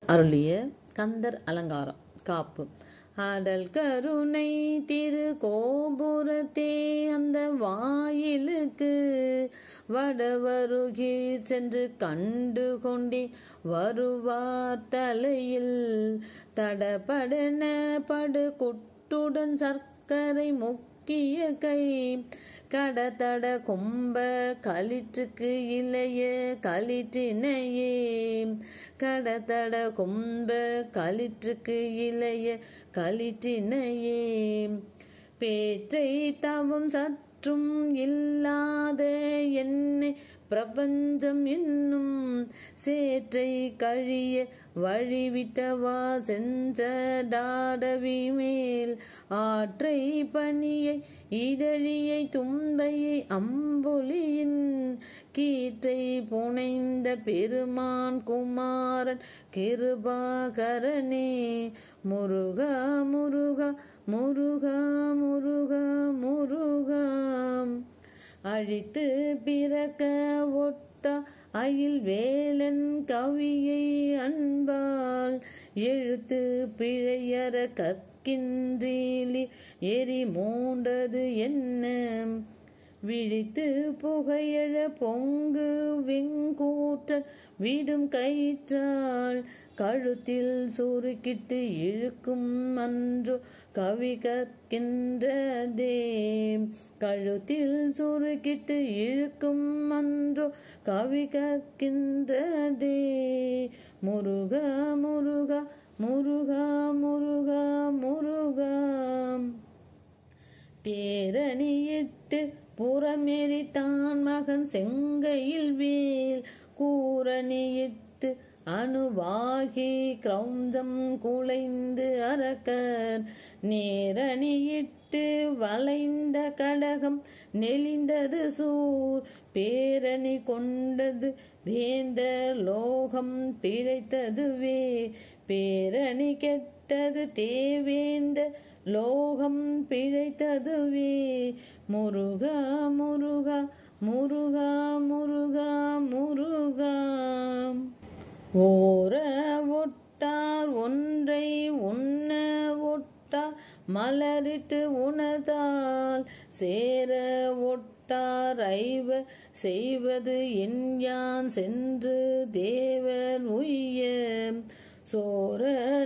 அருளிய கந்தர் அலங்காரம் காப்பு. அடல் கருணை திரு கோபுரத்தே அந்த வாயிலுக்கு வடவருகில் சென்று கண்டு கொண்டே வருவார் தலையில் தடபடன படு குட்டுடன் சர்க்கரை முக்கிய கை கடதட கொம்ப களிற்றுக்கு இளைய களிற்றினையே கடதட கொம்ப களிற்றுக்கு இளைய களிற்றினையே பேற்றை தவம் சற்றும் இல்லாத என்னை பிரபஞ்சம் என்னும் சேற்றை கழிய வழிவிட்டவா செஞ்சடாடவி மேல் ஆற்றை பணியை இதழியை தும்பையை அம்பொலியின் கீற்றை புனைந்த பெருமான் குமாரன் கிருபாகரனே முருகா முருகா முருகா முருகா முருகா அழித்து பிறக்க ஒட்டா அயில் வேலன் கவியை அன்பால் எழுத்து பிழையற கற்கின்றீலி எரி மூண்டது என்ன விழித்து புகையழ பொங்கு வெங்கூற்றல் விடும் கயிற்றால் கழுத்தில் சுருக்கிட்டு இழுக்கும் அன்றோ கவி கற்கின்றதே கழுத்தில் சுருக்கிட்டு இழுக்கும் அன்றோ கவி கற்கின்றதே முருகா முருகா முருகா முருகா முருகா தேரணியிட்டு புறமெரித்தான் மகன் செங்கையில் வேல் கூரணியிட்டு அணுவாகி கிரௌஞ்சம் குலைந்து அரக்கர் நேரணியிட்டு வளைந்த கடகம் நெளிந்தது சூர் பேரணி கொண்டது வேந்தர் லோகம் பிழைத்ததுவே பேரணி கெட்டது தேவேந்த லோகம் பிழைத்ததுவே முருகா முருகா முருகா முருகா முருகா ஓர ஒட்டார் ஒன்றை உண்ண ஒட்டார் மலரிட்டு உணர்ந்தால் சேர ஒட்டார் ஐவ செய்வது என் யான் சென்று தேவர் உய்ய சோர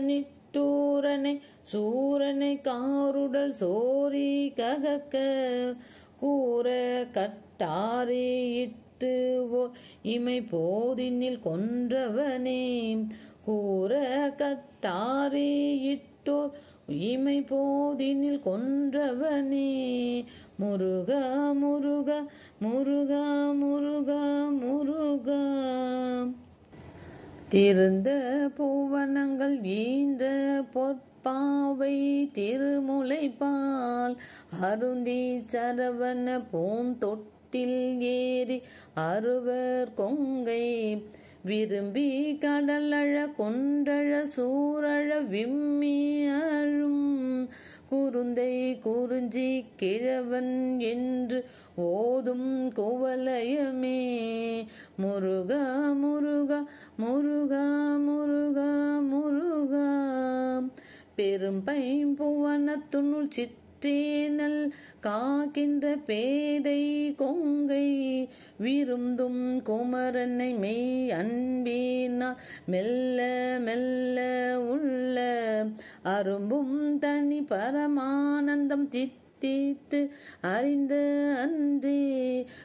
நிட்டூரனை சூரனை காருடல் சோரி ககக்க கூற கட்டாரே ஓர் இமை போதினில் கொன்றவனே கூற கட்டாரே இட்டோர் இமை போதினில் கொன்றவனே முருகா முருகா முருகா முருகா முருகா திருந்த பூவனங்கள் ஈன்ற பொற்பாவை திருமுலைப்பால் அருந்தி சரவண பூந்தொட்டு ஏறி அறுவர் கொங்கை விரும்பி கடலழ கொன்றழ சூரழ விம்மி அழும் குருந்தை குறிஞ்சி கிழவன் என்று ஓதும் குவலயமே முருகா முருகா முருகா முருகா முருகா பெரும் பைம்புவனத்துனுள் சிற்றேனல் காக்கின்ற பேதை கொங்கை விருந்தும் குமரனை மெய் அன்பினால் மெல்ல மெல்ல உள்ள அரும்பும் தனி பரமானந்தம் சித்தித்து அறிந்த அன்றே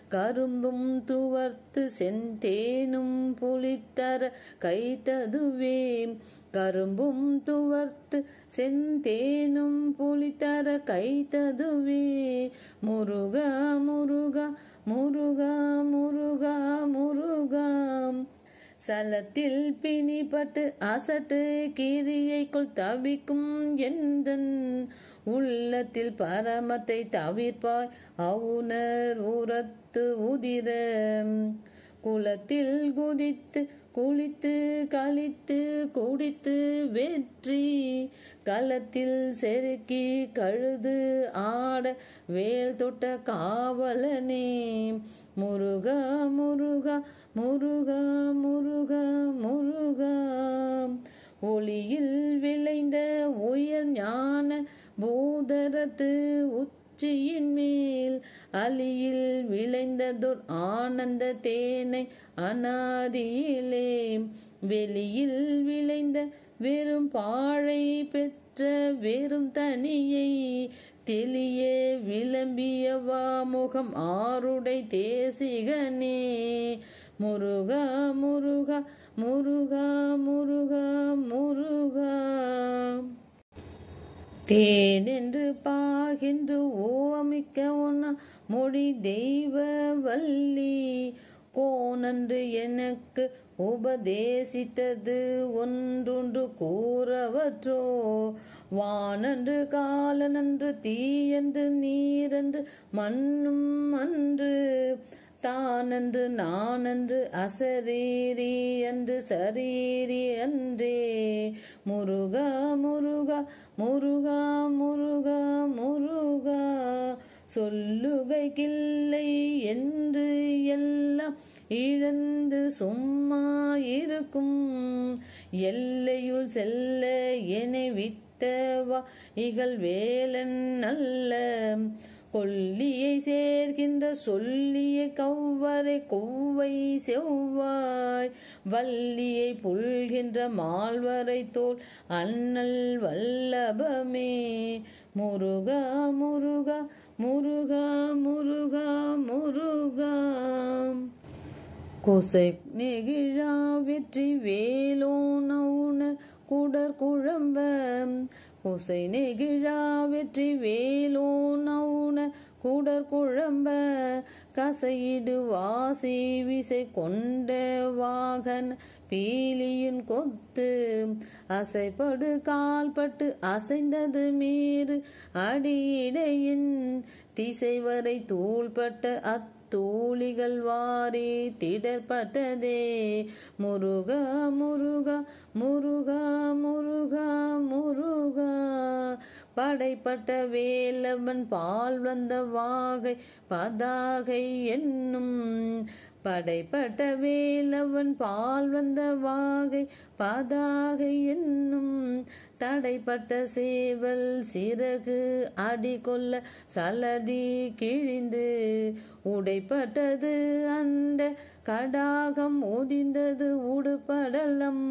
கரும்பும் துவர்த்து செந்தேனும் புளித்தர கைத்ததுவே கரும்பும் துவர்த்து செந்தேனும் புளித்தர கைத்ததுவே முருகா முருகா முருகா முருகா முருகா சலத்தில் பிணிப்பட்டு அசட்டு கிரியைக்குள் தவிக்கும் என்றன் உள்ளத்தில் பரமத்தை தவிர்ப்பாய் அவுணர் உரத்து உதிர குளத்தில் குதித்து குளித்து கழித்து குடித்து வெற்றி களத்தில் செருக்கி கழுது ஆட வேல் தொட்ட காவலனே முருகா முருகா முருகா முருகா முருகா ஒளியில் விளைந்த உயர் ஞான பூதரத்து உச்சியின் மேல் அலியில் விளைந்ததோர் ஆனந்த தேனை அநாதியிலே வெளியில் விளைந்த வெறும் பாழை பெற்ற வெறும் தனியை தெளிய விளம்பியவா முகம் ஆருடை தேசிகனே. முருகா முருகா முருகா முருகா முருகா. தேனென்று பாகின்று ஓமிக்க உன்ன மொழி தெய்வ வள்ளி கோனன்று எனக்கு உபதேசித்தது ஒன்றுண்டு கூறவற்றோ. வானன்று காலனன்று தீயன்று நீரன்று மண்ணும் அன்று தானன்று நானன்று அசரீரி அன்று சரீரி அன்றே. முருகா முருகா முருகா முருகா முருகா. சொல்லுகைக்கில்லை என்று எல்லாம் இழந்து சும்மா இருக்கும் எல்லையுள் செல்ல என்னை விட்டவா இகழ் வேலன் அல்ல. கொல்லியை சேர்க்கின்ற சொல்லிய கவ்வரை கொவ்வை செவ்வாய் வள்ளியை புல்கின்ற மால்வரை தோல் அண்ணல் வல்லபமே. முருகா முருகா முருகா முருகா முருகா. கொசை நெகிழா வெற்றி வேலோனவுன குடர் குழம்ப கொசை நெகிழா வெற்றி வேலோனவுன குடர் குழம்ப கசையிடு வாசி விசை கொண்ட வாகன பீலியின் கொத்து அசைப்படு கால்பட்டு அசைந்தது மேறு அடியிடையின் திசைவரை தூள்பட்ட தூளிகள் வாரி திடற்பட்டதே. முருகா முருகா முருகா முருகா முருகா. படைப்பட்ட வேலவன் பால் வந்த வாகை பதாகை என்னும் படைப்பட்ட வேலவன் பால் வந்த வாகை பதாகை என்னும் தடைப்பட்ட சேவல் சிறகு அடிகொள்ள சலதி கிழிந்து உடைப்பட்டது அந்த கடாகம் உதிர்ந்தது உடுபடலம்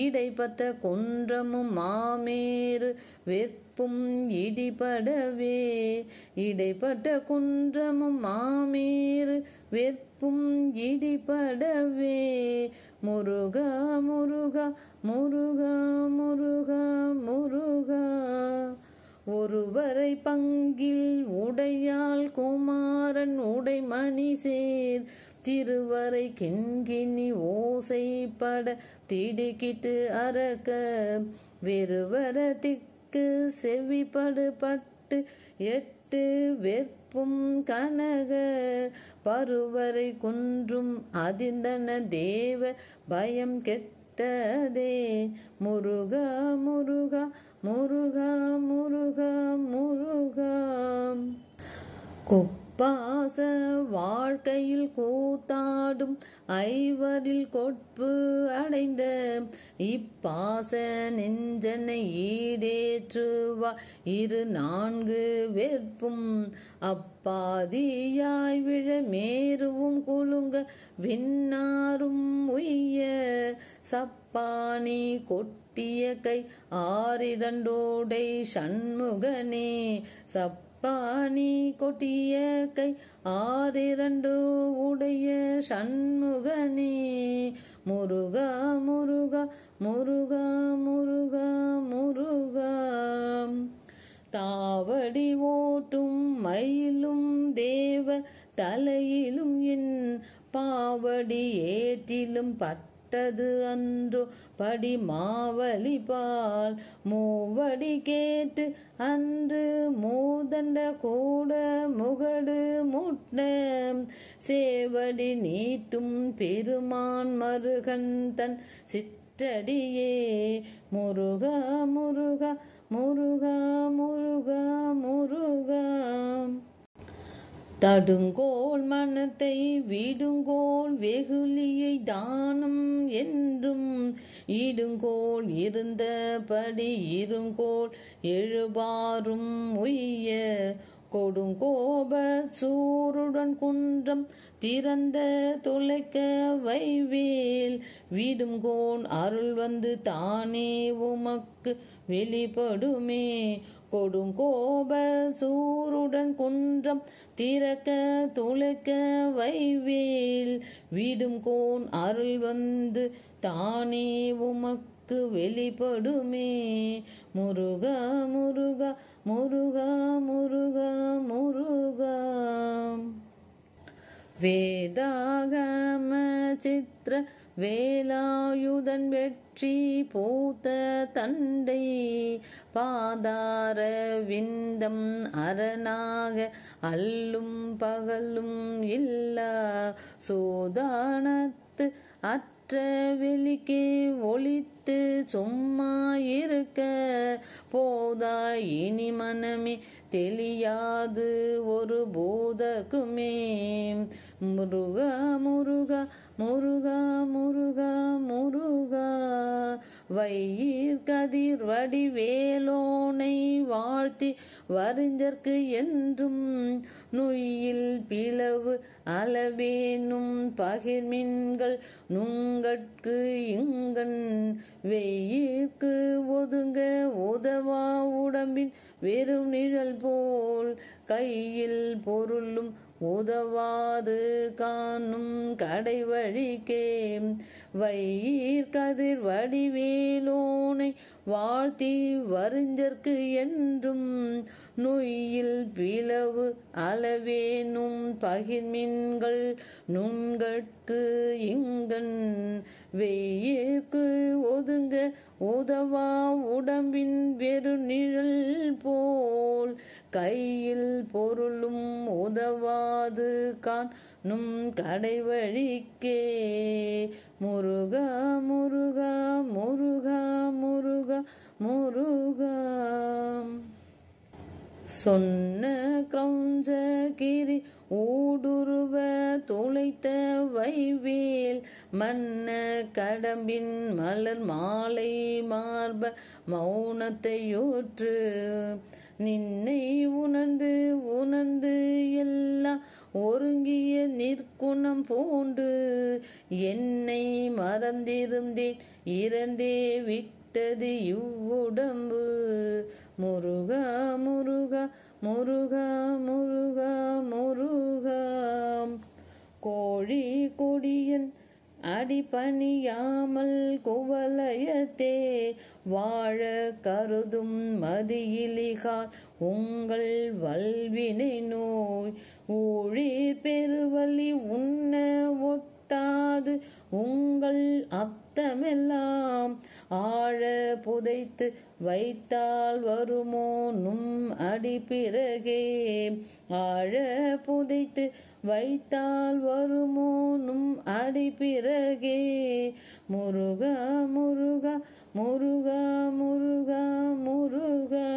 இடைப்பட்ட குன்றமும் மாமேறு வெப்பும் இடிபடவே இடைப்பட்ட குன்றமும் மாமேறு வெப்பும் இடிபடவே. முருகா முருகா முருகா முருகா முருகா. ஒருவரை பங்கில் உடையாள் குமாரன் உடைமணி சேர் திருவரை கிண்கிணி ஓசைப்பட திடுக்கிட்டு அரக்க வெறுவர திக்கு செவிப்படு பட்டு எட்டு வெற்பும் கனக பருவரை குன்றும் அதிர்ந்தன தேவ பயம் கெட்டதே. முருகா முருகா முருகா முருகா முருகா. கொப்பாச வாழ்க்கையில் கூத்தாடும் ஐவரில் கொட்பு அடைந்த இப்பாச நெஞ்சனை ஈடேற்றுவா இரு நான்கு வெற்பும் அப்பாதியாய் விழ மேருவும் குலுங்க விண்ணாரும் உய்ய சப்பானி கொட்டிய கை ஆறிரண்டோடை சண்முகனே. சப்பானி கொட்டிய கை ஆறிரண்டு உடைய சண்முகனே. முருகா முருகா முருகா முருகா முருகா. தாவடி ஓட்டும் மயிலும் தேவ தலையிலும் என் பாவடி ஏற்றிலும் பட்டது அன்றோ படி மாவலி பால் மூவடி கேட்டு அன்று மூதண்ட கூட முகடு முட்ட சேவடி நீட்டும் பெருமான் மருகன் தன் சிற்றடியே. முருகா முருகா முருகா முருகா முருகா. தடுங்கோல் மனத்தை விடுங்கோல் வெகுளியை தானம் என்றும் இடுங்கோள் இருந்தபடி இருங்கோள் எழுபாரும் உய்ய கொடுங்கோப சூருடன் குன்றம் திறந்த துளைக்க வைவேல் விடுங்கோன் அருள் வந்து தானே உமக்கு வெளிப்படுமே. கொடுங்கோப சூருடன் குன்றம் திறக்க துளைக்க வைவேல் விடுங்கோன் அருள் வந்து தானே உமக்கு வெளிப்படுமே. முருகா முருகா முருகா முருகா முருகா. வேதாகம சித்திர வேலாயுதன் வெற்றி பூத்த தண்டை பாதார விந்தம் அரணாக அல்லும் பகலும் இல்லா சோதானத்து அற்ற வெளிக்கே ஒளித்து சும்மா இருக்க போதாய் இனி மனமே தெளியாது ஒரு போதக்குமே. முருகா முருகா முருகா முருகா முருகா. வையீர் கதிர் வடிவேலோனை வாழ்த்தி வரிஞ்சற்கு என்றும் நுய்யில் பிளவு அளவேனும் பகிர்மின்கள் நுங்கட்கு இங்கண் வெய்யிற்கு ஒதுங்க உதவா உடம்பின் வெறும் நிழல் போல் கையில் பொருளும் உதவாது காணும் கடைவழிக்கே. வையீர் கதிர் வடிவேலோனை வாழ்த்தி வரிஞ்சற்கு என்றும் நுய்யில் பிளவு அளவேனும் பகிர்மின்கள் நுண்கட்கு இங்கண் வெய்யிற்கு ஒதுங்க உதவா உடம்பின் வெறு நிழல் போல் கையில் பொருளும் உதவாது காணும் கடைவழிக்கே. முருகா முருகா முருகா முருகா முருகா. சொன்ன கிரௌஞ்சகிரி ஊடுருவ துளைத்த வைவேல் மன்ன கடம்பின் மலர் மாலை மார்ப மௌனத்தையோற்று நின்னை உணர்ந்து உணர்ந்து எல்லாம் ஒருங்கிய நிற்குணம் பூண்டு என்னை மறந்திருந்தேன் இறந்தே விட்டது இவ்வுடம்பு. முருகா முருகா முருகா முருகா முருகா. கோழி கொடியன் அடிபணியாமல் குவலயத்தே வாழ கருதும் மதியிலிகால் உங்கள் வல்வினை நோய் ஊழிர் பெருவலி உண்ண ஒட்டாது உங்கள் அத்தமெல்லாம் ஆழ புதைத்து வைத்தால் வருமோ நும் அடி பிறகே. ஆழ புதைத்து வைத்தால் வருமோ நும் அடி பிறகே. முருகா முருகா முருகா முருகா முருகா.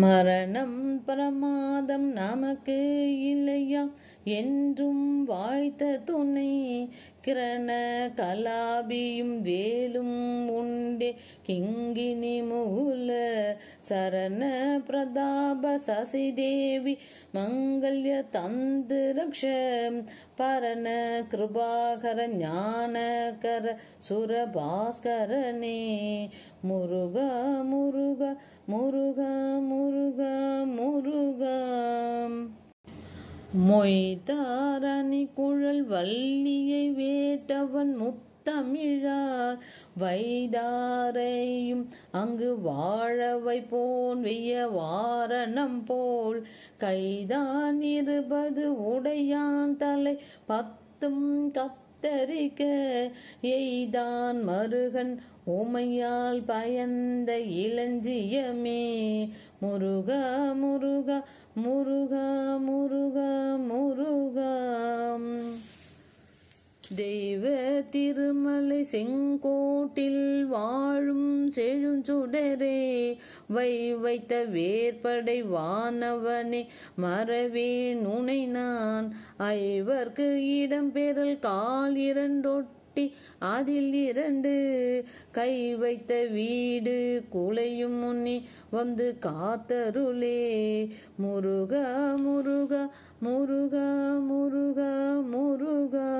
மரணம் பிரமாதம் நமக்கு இல்லையா என்றும் வாய்த்த துணை கிரண கலாபியும் வேலும் உண்டே கிங்கினி முகுல சரண பிரதாப சசிதேவி மங்கல்ய தந்திரக்ஷ பரண கிருபாகர ஞானகர சுரபாஸ்கரனே. முருகா முருகா முருகா முருகா முருகா. மொய்தாரணி குழல் வள்ளியை வேட்டவன் முத்தமிழார் வைதாரையும் அங்கு வாழவை போன் வெய்ய வாரணம் போல் கைதான் 20 உடையான் தலை 10 கத்தரிக்க எய்தான் மருகன் உமையால் பயந்த இளஞ்சியமே. முருகா முருகா முருகா முருகா முருகா. தெய்வ திருமலை செங்கோட்டில் வாழும் செழுஞ்சுடரே வைத்த வேற்படை வானவனே மறவேன் உனை நான் ஐவர்க்கு இடம்பெறல் கால் 2 கட்டி அதில் 2 கை வைத்த வீடு குலையும் முன்னி வந்து காத்தருளே. முருகா முருகா முருகா முருகா முருகா.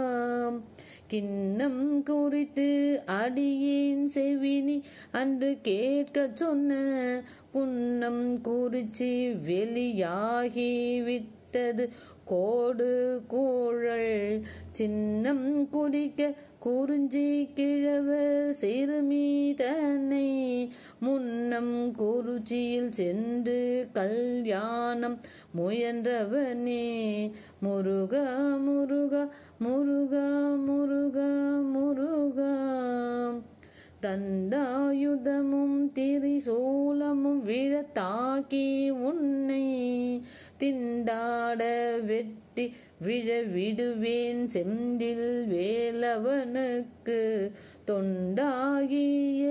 கிண்ணம் குறித்து அடியேன் செவினி அன்று கேட்க சொன்ன குன்னம் குறிச்சி வெளியாகி விட்டது கோடு கூழல். சின்னம் குறிக்க குறிஞ்சி கிழவ சிறுமி தன்னை முன்னம் குறிச்சியில் சென்று கல்யாணம் முயன்றவனே. முருகா முருகா முருகா முருகா முருகா. தண்டாயுதமும் திரிசூலமும் விழத்தாக்கி உன்னை திண்டாட வெட்டி விழ விடுவேன் செந்தில் வேலவனுக்கு. தொண்டாகிய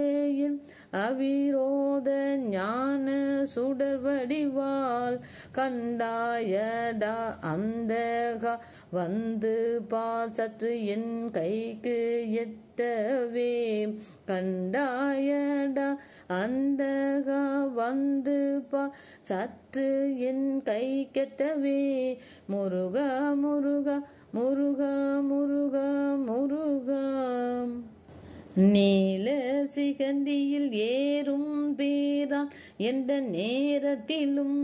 என் அவிரோத ஞான சுடர்வடிவால் கண்டாயடா அந்தகா வந்து பால் சற்று என் கைக்கு எட்டவே. கண்டாயடா அந்தகா வந்து பால் சற்று என் கை கெட்டவே. முருகா முருகா முருகா முருகா முருகா. நீல சிகந்தியில் ஏறும் பேரான் எந்த நேரத்திலும்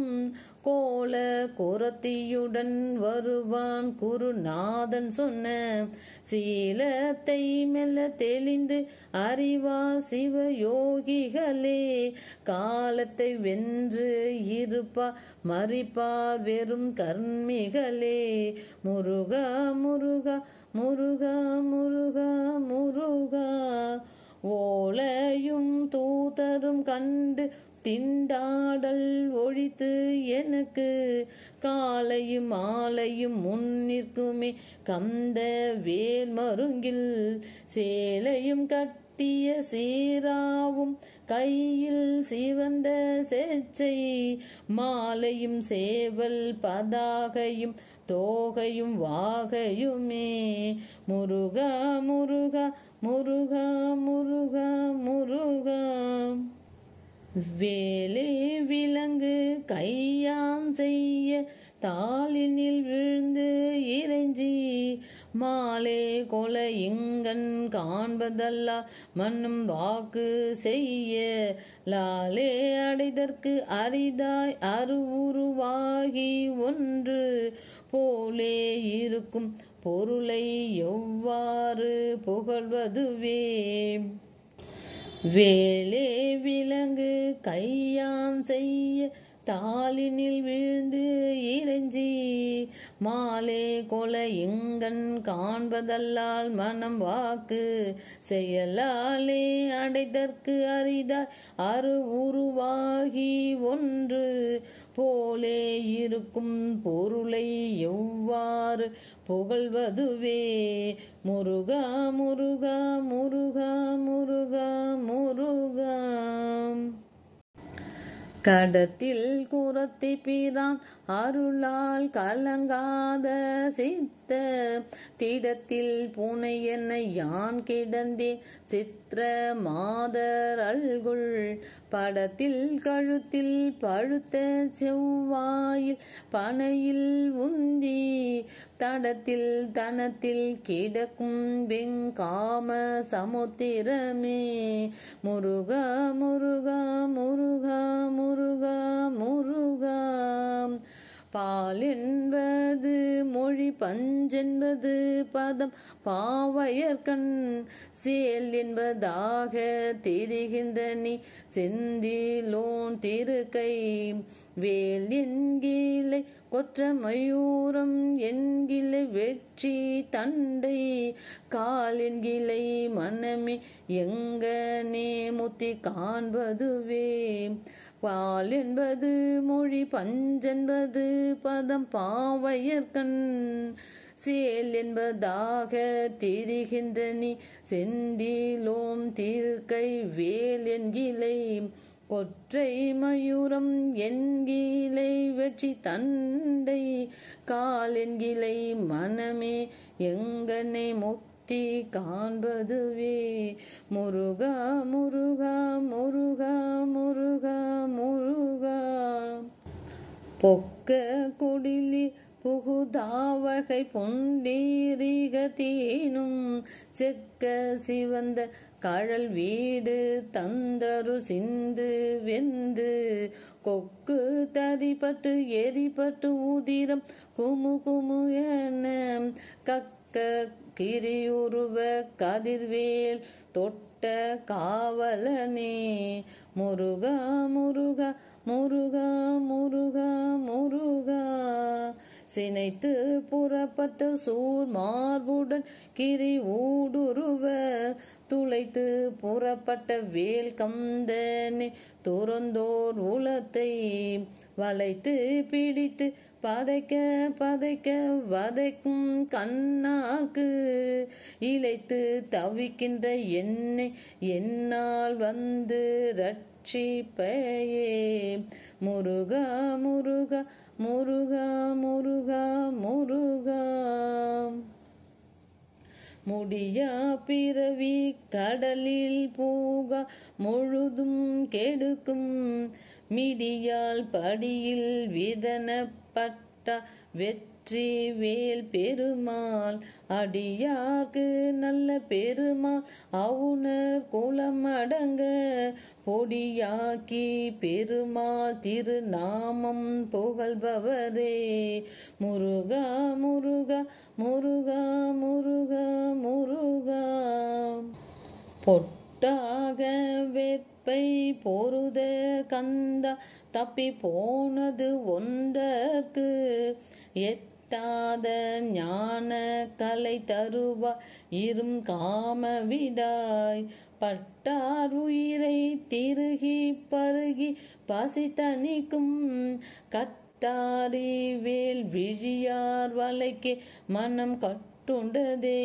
கோல குரத்தியுடன் வருவான் குருநாதன் சொன்ன சீலத்தை மெல்ல தெளிந்து அறிவார் சிவயோகிகளே. காலத்தை வென்று இருப்பார் மறிப்பார் வெறும் கர்மிகளே. முருகா முருகா முருகா முருகா முருகா. ஓலையும் தூதரும் கண்டு திண்டாடல் ஒழித்து எனக்கு காலையும் மாலையும் முன்னிற்குமே கந்த வேல் மருங்கில். சேலையும் கட்டிய சீராவும் கையில் சிவந்த செச்சை மாலையும் சேவல் பதாகையும் தோகையும் வாகையுமே. முருகா முருகா முருகா முருகா முருகா. வேலே விலங்கு கையான் செய்ய தாளினில் விழுந்து இறைஞ்சி மாலே கொலை இங்கன் காண்பதல்லா மன்னும் வாக்கு செய்ய லாலே அடைதற்கு அரிதாய் அருவுருவாகி ஒன்று போலே இருக்கும் பொருளை எவ்வாறு புகழ்வதுவே. வேலே விலங்கு கையான் செய்ய தாளினில் விழுந்து இறைஞ்சி மாலே கொலை எங்கன் காண்பதல்லால் மனம் வாக்கு செயலாலே அடைதற்கு அரிதாய் அரு உருவாகி ஒன்று போலே இருக்கும் பொருளை எவ்வாறு புகழ்வதுவே. முருகா முருகா முருகா முருகா முருகா. கடத்தில் குரத்தி பிரான் அருளால் கலங்காத சித்த திடத்தில் பூனை என்னை யான் கிடந்தேன் சித்திர மாதர் அல்குள். படத்தில் கழுத்தில் பழுத்த செவ்வாயில் பனையில் உந்தி தடத்தில் தனத்தில் கிடக்கும் வெங்காம சமுத்திரமே. முருகா முருகா முருகா முருகா முருகா. பால் என்பது மொழி பஞ்சென்பது பதம் பாவையர்கண் சேல் என்பதாக தெரிகின்ற நீ செந்திலோன் திருக்கை. வேல் என்கிலை கொற்ற மயூரம் என்கிலை வெற்றி தண்டை கால் என்கிலை மனமே எங்கனே முத்தி காண்பதுவே. பால் என்பது மொழி பஞ்சென்பது பதம் பாவையர்கண் சேல் என்பதாக தெரிகின்ற நீ செந்திலோம் திருக்கை. வேல் என்கிலை கொற்றை மயூரம் என்கிலை வெற்றி தண்டை கால் என்கிலை மனமே எங்கனே முத்தி முத்தி காண்பதுவே. முருகா முருகா முருகா முருகா முருகா. பொக்க குடிலி புகுதாவகை பொண்டீரிக தீனும் செக்க சிவந்த கழல் வீடு தந்தரு சிந்து வெந்து கொக்கு தரிப்பட்டு எரிப்பட்டு உதிரம் குமு குமு என கக்க கிரியுருவ கதிர்வேல் தொட்ட காவலனே. முருகா முருகா முருகா முருகா முருகா. சினைத்து புறப்பட்ட சூர் மார்புடன் கிரி ஊடுருவ துளைத்து புறப்பட்ட வேல் கந்தனே துறந்தோர் உலத்தை வளைத்து பிடித்து பதைக்க பதைக்க வதைக்கும் கண்ணாக்கு இழைத்து தவிக்கின்ற என்னை என்னால் வந்து ரட்சிப்பையே. முருகா முருகா முருகா முருகா முருகா. முடியா பிறவி கடலில் பூகா முழுதும் கெடுக்கும் மிடியால் படியில் விதனப்பட்ட வெற்றி வேல் பெருமாள் அடியார்க்கு நல்ல பெருமாள் அவுணர் குலமடங்க பொடியாக்கி பெருமாள் திருநாமம் புகழ்பவரே. முருகா முருகா முருகா முருகா முருகா. பொட்டாக வெப்பை பொருத கந்தா தப்பி போனது ஒன்றற்கு எட்டாத ஞான கலை தருவா இரும் காம விடாய் பட்டார் உயிரை திருகி பருகி பசி தணிக்கும் கட்டாரி வேல் விழியார் வலைக்கு மனம் கட்டுண்டதே.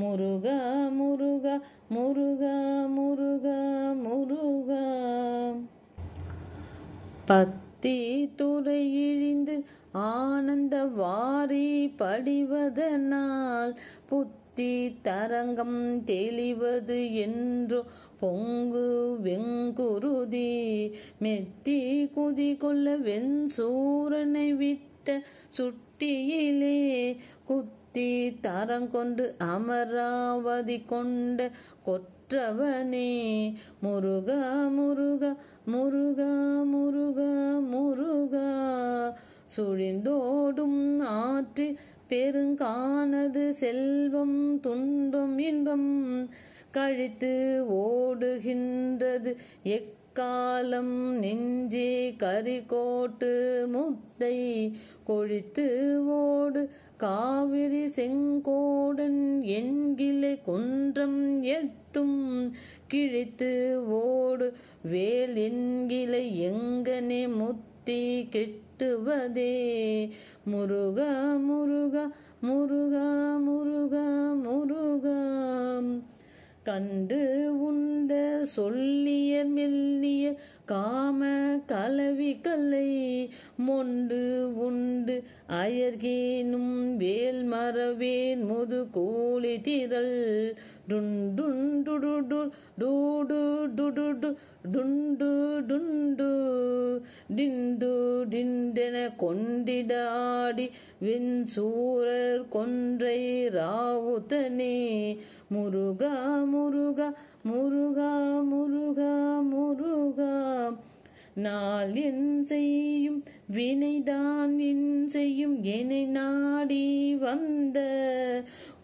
முருகா முருகா முருகா முருகா முருகா. பத்தி துறை இழிந்து ஆனந்த வாரி படிவதனால் புத்தி தரங்கம் தெளிவது என்றோ பொங்கு வெங்குருதி மெத்தி குதி கொள்ள வெண்சூரனை விட்ட சுட்டியிலே குத்தி தரங்கொண்டு அமராவதி கொண்ட கொற்றவனே. முருகா முருகா முருகா முருகா முருகா. சுழிந்தோடும் ஆற்றில் பெருங்கானது செல்வம் துன்பம் இன்பம் கழித்து ஓடுகின்றது எக்காலம் நெஞ்சே கரிகோட்டு முத்தை கொழித்து ஓடு காவிரி செங்கோடன் என்கிளை குன்றம் எட்டும் கிழித்து ஓடு வேல் என்கிளை எங்கனே முத்தி கிட்டுவதே. முருகா முருகா முருகா முருகா முருகா. கண்டு உண்ட சொல்லியர் மெல்லியர் காம கலவி கல்லை மொண்டு உண்டு அயர்கேனும் வேல் மரவேன் முது கூலி திரள் டுண்டுண்டு டூடு டுடு டுண்டு டுண்டு டிண்டு டிண்டென கொண்டிட ஆடி வெண்சூரர் கொன்றை ராவுத்தனே. முருகா முருகா முருகா முருகா முருகா. நாள் என் செய்யும் வினைதான் என் செய்யும் என்னை நாடி வந்த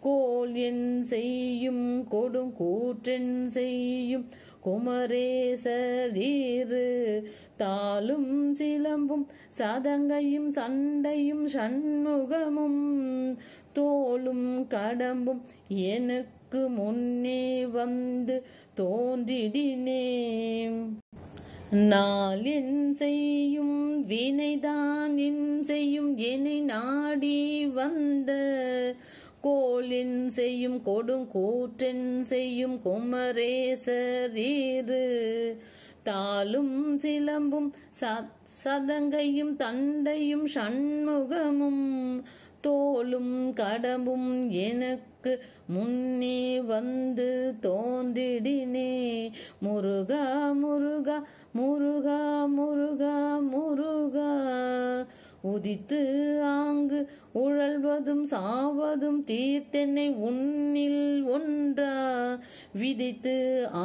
கோல் என் செய்யும் கொடும் கூற்றென் செய்யும் குமரேசரீரு தாளும் சிலம்பும் சதங்கையும் சண்டையும் சண்முகமும் தோளும் கடம்பும் எனக்கு முன்னே வந்து தோன்றிடினே. நாள் என் செய்யும் வினைதான் என் செய்யும் என்னை நாடி வந்த கோல் என் செய்யும் கொடும் கூற்றென் செய்யும் குமரேசரீரு தாளும் சிலம்பும் சதங்கையும் தண்டையும் சண்முகமும் தோளும் கடம்பும் எனக்கு முன்னே வந்து தோன்றிடினே. முருகா முருகா முருகா முருகா முருகா. உதித்து ஆங்கு உழல்வதும் சாவதும் தீர்த்தென்னை உன்னில் ஒன்றா. விதித்து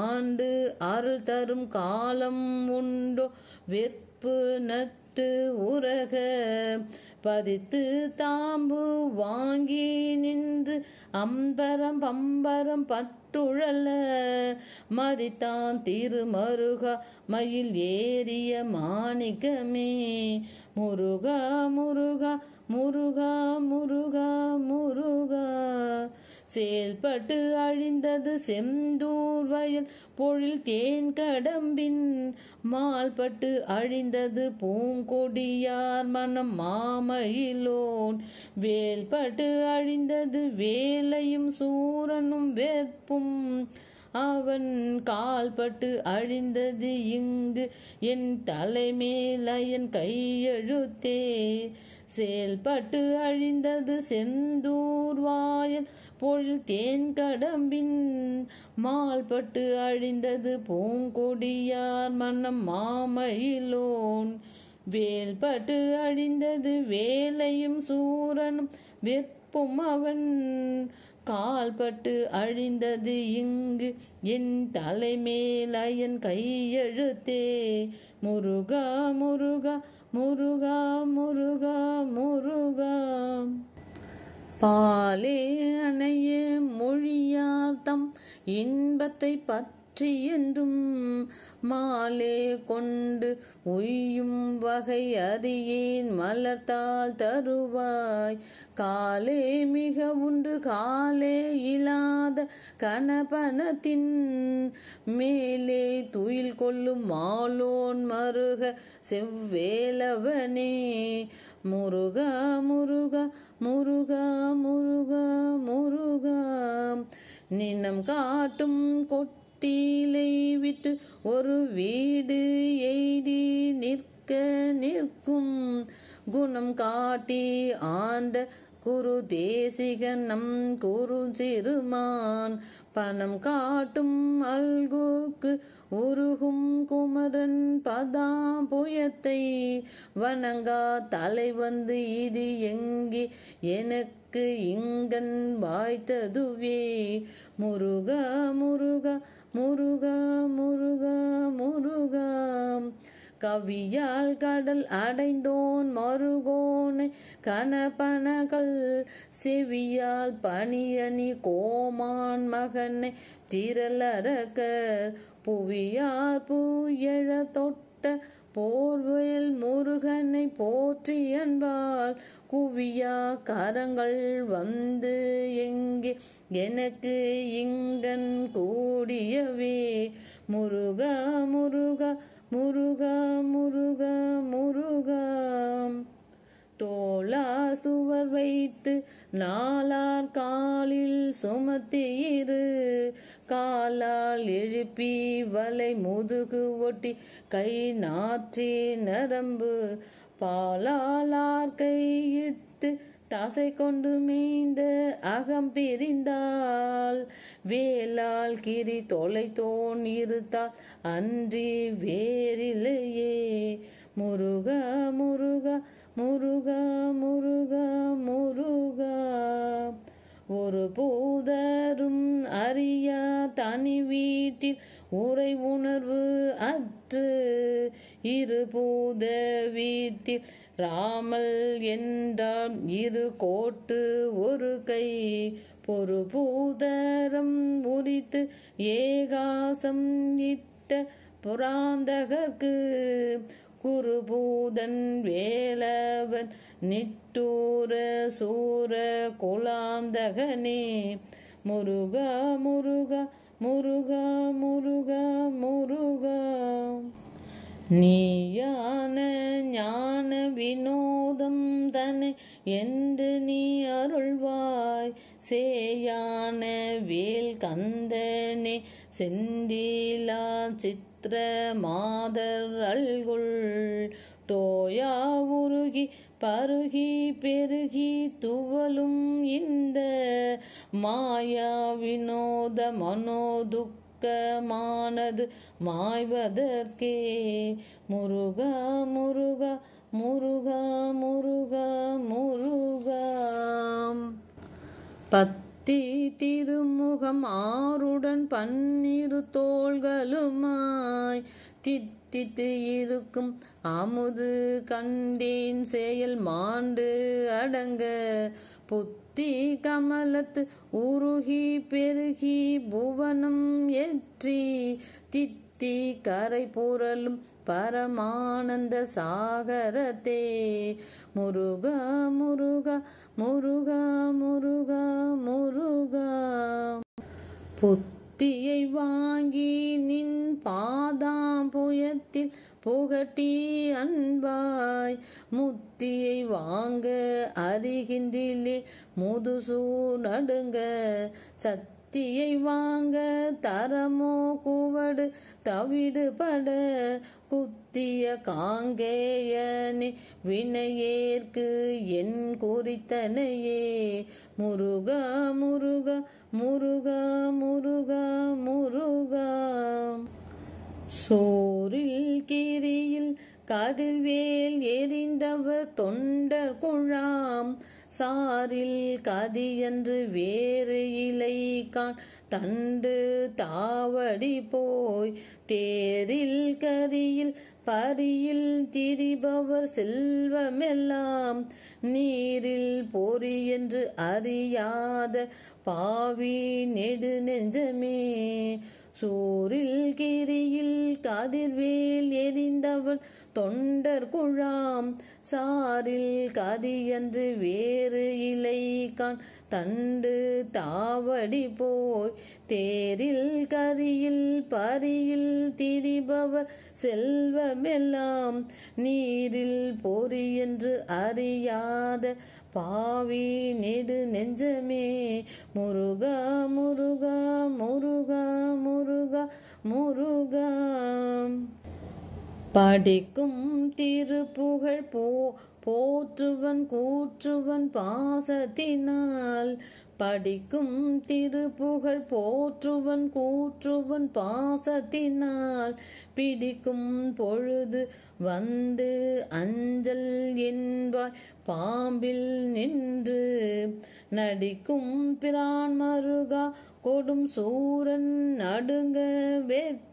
ஆண்டு அருள் தரும் காலம் உண்டோ வெற்பு நட்டு உரக. பதித்து தாம்பு வாங்கி நின்று அம்பரம் பம்பரம் பட்டுழல. மதித்தான் திருமருகா மயில் ஏறிய மாணிக்கமே. முருகா முருகா முருகா முருகா முருகா. செயல்பட்டு அழிந்தது செந்தூர் வயல் பொழில் தேன் கடம்பின். மால்பட்டு அழிந்தது பூங்கொடியார் மனம் மாமயிலோன். வேல்பட்டு அழிந்தது வேலையும் சூரனும் வெற்பும். அவன் கால்பட்டு அழிந்தது இங்கு என் தலைமேலயன் கையெழுத்தே. செயல்பட்டு அழிந்தது செந்தூர் வாயல் பொழில் தேன் கடம்பின். மால்பட்டு அழிந்தது பூங்கொடியார் மனம் மாமயிலோன். வேல்பட்டு அழிந்தது வேலையும் சூரனும் வெற்பும். அவன் கால்பட்டு அழிந்தது இங்கு என் தலைமேலயன் கையெழுத்தே. முருகா முருகா முருகா முருகா முருகா. பாலே அணைய மொழியார் தம் இன்பத்தை பற்றி என்றும். மாலே கொண்டு உய்யும் வகை அறியேன் மலர்த்தாள் தருவாய். காலே மிக உண்டு காலே இல்லாத கணபனத்தின். மேலே துயில் கொள்ளும் மாலோன் மருக செவ்வேலவனே. முருகா முருகா முருகா முருகா முருகா. நினம் காட்டும் கொட்டிலை விட்டு ஒரு வீடு எய்தி நிற்க நிற்கும். குணம் காட்டி ஆண்ட குரு தேசிகன் நம் குரு சிறுமான். பணம் காட்டும் அல்குக்கு உருகும் குமரன் பதாம்புயத்தை. வணங்கா தலை வந்து இது எங்கே எனக்கு இங்கன் வாய்த்ததுவே. முருகா முருகா முருகா முருகா முருகா. கவியால் கடல் அடைந்தோன் மருகோனை கணபனகள். செவியால் பணியணி கோமான் மகனை திரளரக்கர். புவியார் புயழ தொட்ட போர்வயல் முருகனை போற்றி அன்பால். குவியா கரங்கள் வந்து எங்கே எனக்கு இங்கன் கூடியவே. முருகா முருகா முருகா முருகா முருகா. தோளா சுவர் வைத்து நாளார் காலில் சுமத்தியிரு. காலால் எழுப்பி வலை முதுகு ஒட்டி கை நாற்றி நரம்பு. பாலாளார் கையிட்டு தசை கொண்டு மேய்ந்த அகம் பிரிந்தால். வேலால் கிரி தொலைத்தோன் இருத்தால் அன்றி வேறில்லையே. முருகா முருகா முருகா முருகா முருகா. ஒரு பூதரும் அறியா தனி வீட்டில் உரை உணர்வு அற்று. இரு பூத வீட்டில் ராமல் என்றால் இரு கோட்டு ஒரு கை. பொறு பூதரம் உரித்து ஏகாசம் இட்ட புராந்தகர்க்கு. குருபூதன் வேலவன் நிட்டூர சூர குலாந்தகனே. முருகா முருகா முருகா முருகா முருகா. நீயான ஞான வினோதம் தன்னை என்று நீ அருள்வாய். சேயான வேல் கந்தனே செந்திலா சித்திர மாதர் அல்குள். தோயா உருகி பருகி பெருகி துவலும் இந்த மாயா வினோத மனோதுக்கமானது மாய்வதற்கே. முருகா முருகா முருகா முருகா முருகா. பத்தி திருமுகம் ஆறுடன் பன்னிரு தோள்களுமாய் தித்தித்து இருக்கும் அமுது கண்டேன் செயல் மாண்டு அடங்க. புத்தி கமலத்து உருகி பெருகி புவனம் ஏற்றி தித்தி கரை புரளும் பரமானந்த சாகரத்தே. முருகா முருகா முருகா முருகா முருகா. புத்தியை வாங்கி நின் பாதாம்புயத்தில் புகட்டி அன்பாய் முத்தியை வாங்க அறிகின்றிலே முதுசூ நடுங்க. சத்தியை வாங்க தரமோ குவடு தவிடுபட குத்திய காங்கேயனே வினையேற்கு என் குறித்தனையே. முருகா முருகா முருகா முருகா முருகா. சோரில் கிரியில் கதிர்வேல் எரிந்தவர் தொண்டர் குழாம் சாரில் கதியன்று வேறு இலைகான் தண்டு தாவடி போய் தேரில் கரியில் பரியில் திரிபவர் செல்வமெல்லாம் நீரில் பொறி என்று அறியாத பாவி நெடு நெஞ்சமே. சூரில் கிரியில் கதிர்வேல் எரிந்தவன் தொண்டர் குழாம் சாரில் கதியன்று வேறு இலைகான் தண்டு தாவடி போய் தேரில் கரியில் பரியில் திரிபவர் செல்வமெல்லாம் நீரில் பொறி என்று அறியாத பாவி நெடு நெஞ்சமே. முருகா முருகா முருகா முருகா முருகா. படிக்கும் திருப்புகழ் போற்றுவன் கூற்றுவன் பாசத்தினால். படிக்கும் திருப்புகழ் போற்றுவன் கூற்றுவன் பாசத்தினால் பிடிக்கும் பொழுது வந்து அஞ்சல் என்பாய் பாம்பில் நின்று நடிக்கும் பிரான் மருகா கொடும் சூரன் நடுங்க வேற்ப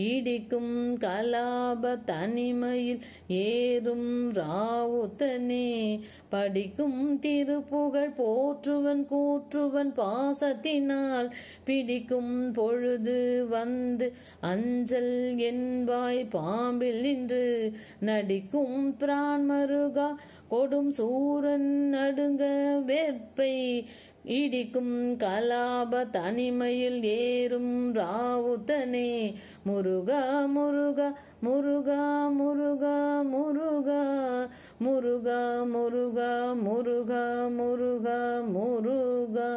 இடிக்கும் கலாப தனிமையில் ஏறும் ராவுத்தனே. படிக்கும் திருப்புகழ் போற்றுவன் கூற்றுவன் பாசத்தினால் பிடிக்கும் பொழுது வந்து அஞ்சல் என்பாய் பாம்பில் நின்று நடிக்கும் பிரான் மருகா கொடும் சூரன் நடுங்க வேற்பை இடிக்கும் கலாப தனிமையில் ஏறும் ராவுத்தனே. முருகா முருகா முருகா முருகா முருகா முருகா முருகா முருகா முருகா முருகா.